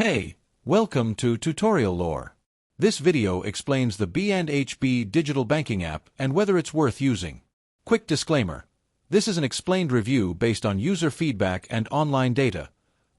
Hey, welcome to Tutorial Lore. This video explains the B&HB Digital Banking app and whether it's worth using. Quick disclaimer. This is an explained review based on user feedback and online data,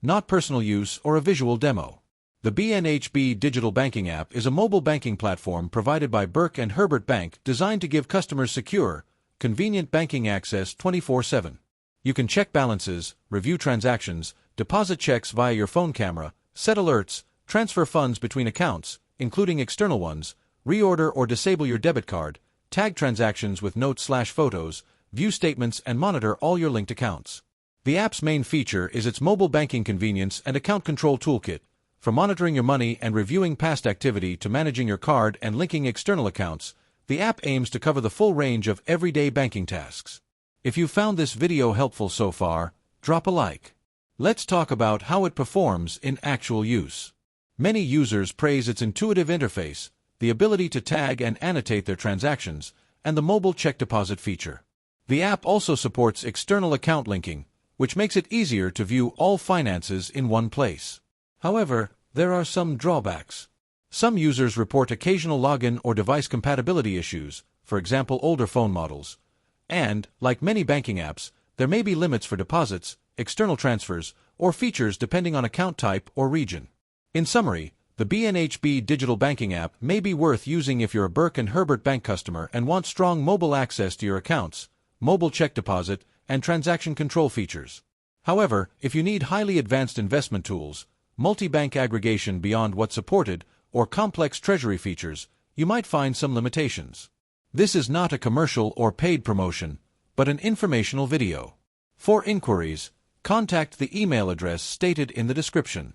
not personal use or a visual demo. The B&HB Digital Banking app is a mobile banking platform provided by Burke Herbert Bank designed to give customers secure, convenient banking access 24/7. You can check balances, review transactions, deposit checks via your phone camera, set alerts, transfer funds between accounts, including external ones, reorder or disable your debit card, tag transactions with notes/photos, view statements and monitor all your linked accounts. The app's main feature is its mobile banking convenience and account control toolkit. From monitoring your money and reviewing past activity to managing your card and linking external accounts, the app aims to cover the full range of everyday banking tasks. If you found this video helpful so far, drop a like. Let's talk about how it performs in actual use. Many users praise its intuitive interface, the ability to tag and annotate their transactions, and the mobile check deposit feature. The app also supports external account linking, which makes it easier to view all finances in one place. However, there are some drawbacks. Some users report occasional login or device compatibility issues, for example older phone models. And, like many banking apps, there may be limits for deposits, external transfers, or features depending on account type or region. In summary, the B&HB Digital Banking app may be worth using if you're a Burke Herbert Bank customer and want strong mobile access to your accounts, mobile check deposit, and transaction control features. However, if you need highly advanced investment tools, multi-bank aggregation beyond what's supported, or complex treasury features, you might find some limitations. This is not a commercial or paid promotion, but an informational video. For inquiries, contact the email address stated in the description.